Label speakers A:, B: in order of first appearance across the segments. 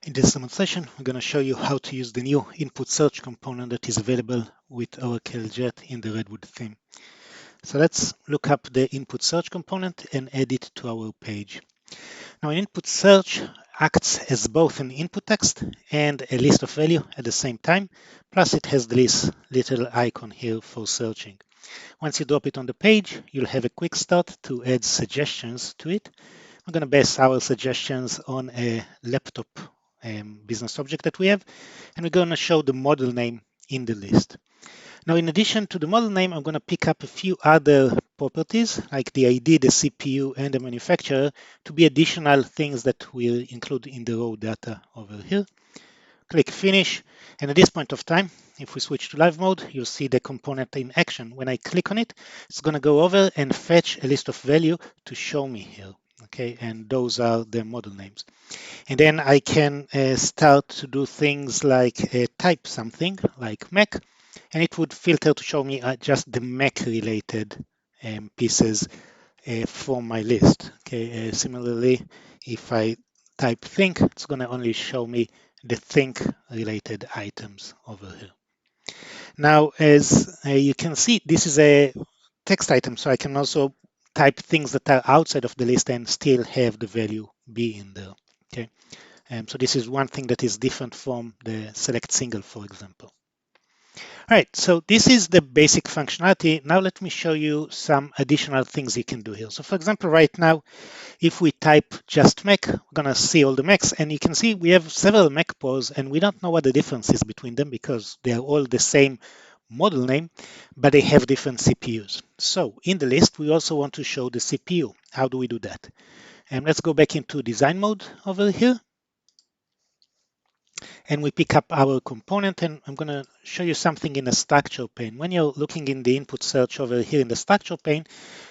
A: In this demonstration, we're going to show you how to use the new input search component that is available with Oracle Jet in the Redwood theme. So let's look up the input search component and add it to our page. Now, an input search acts as both an input text and a list of value at the same time, plus it has this little icon here for searching. Once you drop it on the page, you'll have a quick start to add suggestions to it. We're going to base our suggestions on a laptop business object that we have, and we're going to show the model name in the list. Now, in addition to the model name, I'm going to pick up a few other properties like the ID, the CPU, and the manufacturer to be additional things that we'll include in the raw data over here. Click Finish, and at this point of time, if we switch to live mode, you'll see the component in action. When I click on it, it's going to go over and fetch a list of value to show me here. Okay, and those are the model names. And then I can start to do things like type something like Mac, and it would filter to show me just the Mac related pieces from my list. Okay, similarly, if I type think, it's going to only show me the think related items over here. Now, as you can see, this is a text item, so I can also type things that are outside of the list and still have the value be in there. Okay, so this is one thing that is different from the select single, for example. All right, so this is the basic functionality. Now let me show you some additional things you can do here. So for example, right now, if we type just Mac, we're gonna see all the Macs, and you can see we have several Mac Pros, and we don't know what the difference is between them because they are all the same model name, but they have different CPUs. So in the list, we also want to show the CPU. How do we do that? And let's go back into design mode over here. And we pick up our component, and I'm going to show you something in the structure pane. When you're looking in the input search over here in the structure pane,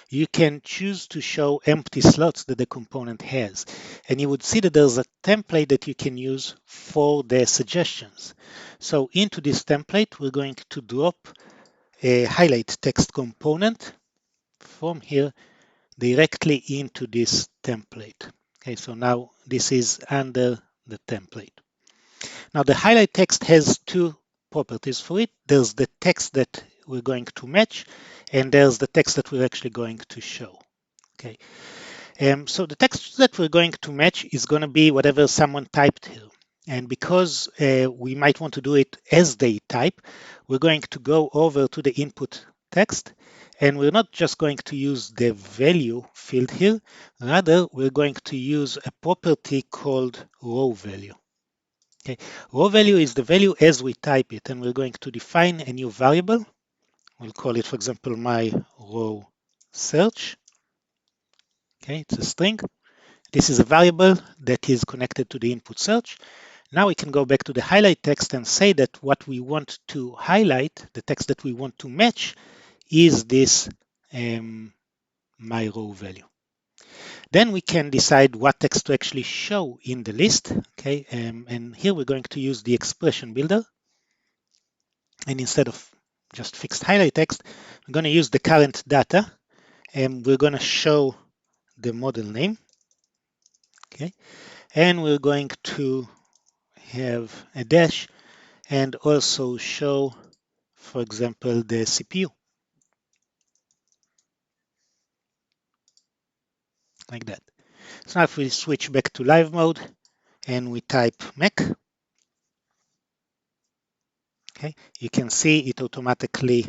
A: you can choose to show empty slots that the component has. And you would see that there's a template that you can use for the suggestions. So into this template, we're going to drop a highlight text component from here directly into this template. Okay, so now this is under the template. Now the highlight text has two properties for it. There's the text that we're going to match, and there's the text that we're actually going to show. Okay. So the text that we're going to match is going to be whatever someone typed here. And because we might want to do it as they type, we're going to go over to the input text, and we're not just going to use the value field here. Rather, we're going to use a property called raw value. Okay. Raw value is the value as we type it, and we're going to define a new variable. We'll call it, for example, my raw search. Okay, it's a string. This is a variable that is connected to the input search. Now we can go back to the highlight text and say that what we want to highlight, the text that we want to match, is this my raw value. Then we can decide what text to actually show in the list. Okay, and here we're going to use the expression builder. And instead of just fixed highlight text, we're going to use the current data, and we're going to show the model name. Okay, and we're going to have a dash and also show, for example, the CPU. Like that. So now if we switch back to live mode and we type Mac, okay, you can see it automatically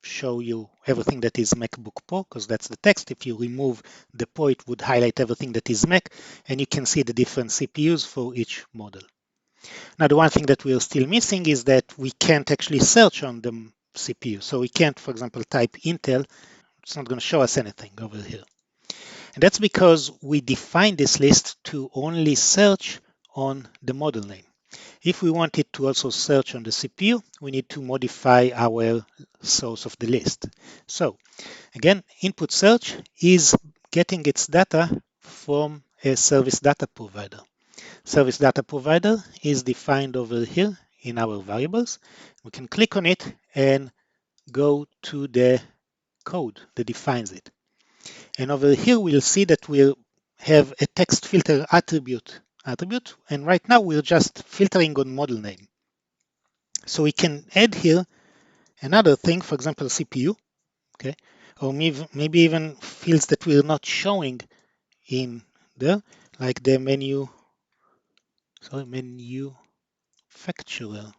A: show you everything that is MacBook Pro, because that's the text. If you remove the Pro, it would highlight everything that is Mac, and you can see the different CPUs for each model. Now, the one thing that we're still missing is that we can't actually search on the CPU. So we can't, for example, type Intel. It's not going to show us anything over here. And that's because we define this list to only search on the model name. If we want it to also search on the CPU, we need to modify our source of the list. So again, input search is getting its data from a service data provider. Service data provider is defined over here in our variables. We can click on it and go to the code that defines it. And over here, we'll see that we have a text filter attribute attribute. And right now we're just filtering on model name. So we can add here another thing, for example, CPU, okay, or maybe even fields that we're not showing in there, like the manufacturer,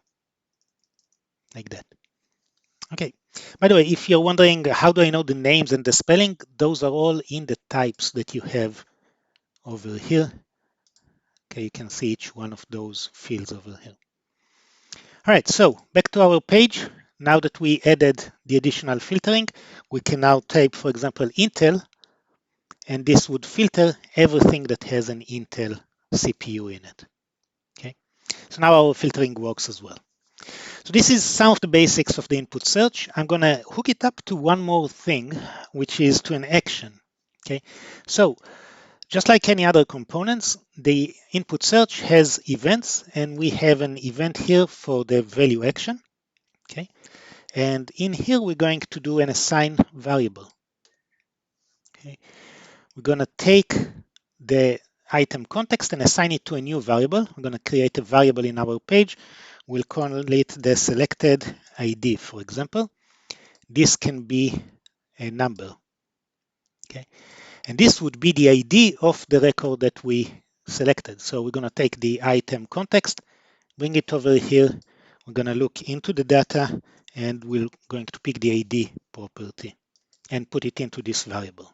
A: like that. Okay. By the way, if you're wondering how do I know the names and the spelling, those are all in the types that you have over here. Okay, you can see each one of those fields over here. All right, so back to our page. Now that we added the additional filtering, we can now type, for example, Intel, and this would filter everything that has an Intel CPU in it. Okay, so now our filtering works as well. So this is some of the basics of the input search. I'm going to hook it up to one more thing, which is to an action. Okay, so just like any other components, the input search has events, and we have an event here for the value action. Okay, and in here we're going to do an assign variable. Okay, we're going to take the item context and assign it to a new variable. We're going to create a variable in our page. We'll call it the selected ID, for example. This can be a number. Okay, and this would be the ID of the record that we selected. So we're going to take the item context, bring it over here. We're going to look into the data, and we're going to pick the ID property and put it into this variable.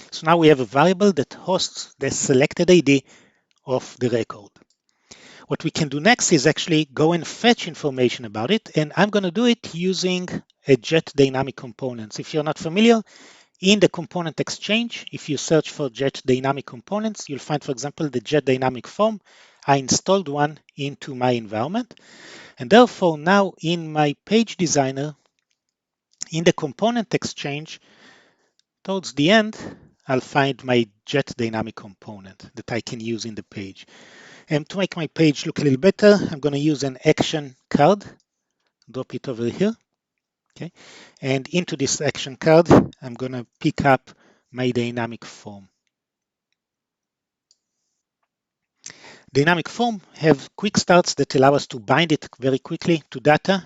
A: So now we have a variable that hosts the selected ID of the record. What we can do next is actually go and fetch information about it, and I'm going to do it using a Jet dynamic components. If you're not familiar, in the component exchange, if you search for Jet dynamic components, you'll find, for example, the Jet dynamic form. I installed one into my environment, and therefore now in my page designer, in the component exchange, towards the end, I'll find my Jet dynamic component that I can use in the page. And to make my page look a little better, I'm going to use an action card, drop it over here. Okay, and into this action card, I'm going to pick up my dynamic form. Dynamic form have quick starts that allow us to bind it very quickly to data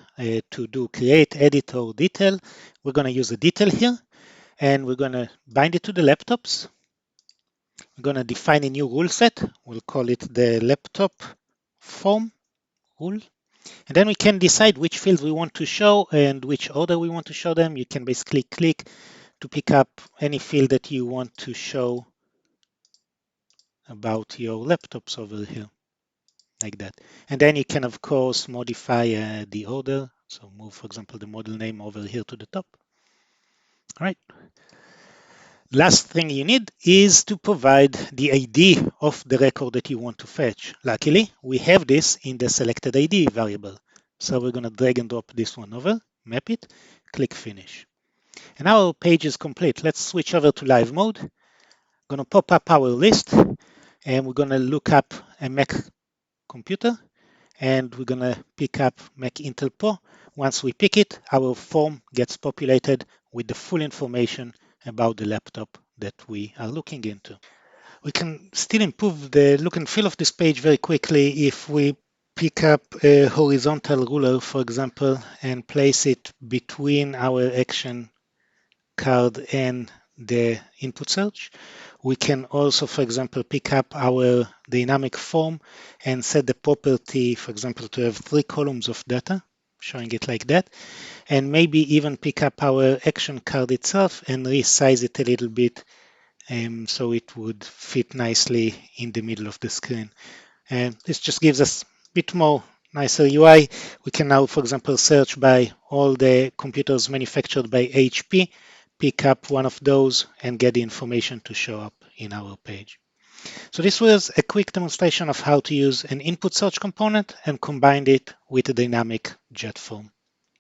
A: to do create, edit, or detail. We're going to use a detail here, and we're going to bind it to the laptops. We're going to define a new rule set. We'll call it the laptop form rule. And then we can decide which fields we want to show and which order we want to show them. You can basically click to pick up any field that you want to show about your laptops over here, like that. And then you can, of course, modify the order. So move, for example, the model name over here to the top. All right. Last thing you need is to provide the ID of the record that you want to fetch. Luckily, we have this in the selected ID variable. So we're going to drag and drop this one over, map it, click finish. And now our page is complete. Let's switch over to live mode. I'm going to pop up our list, and we're going to look up a Mac computer, and we're going to pick up Mac Intel Pro. Once we pick it, our form gets populated with the full information about the laptop that we are looking into. We can still improve the look and feel of this page very quickly if we pick up a horizontal ruler, for example, and place it between our action card and the input search. We can also, for example, pick up our dynamic form and set the property, for example, to have 3 columns of data, showing it like that, and maybe even pick up our action card itself and resize it a little bit so it would fit nicely in the middle of the screen. And this just gives us a bit more nicer UI. We can now, for example, search by all the computers manufactured by HP, pick up one of those, and get the information to show up in our page. So this was a quick demonstration of how to use an input search component and combine it with a dynamic Jet form.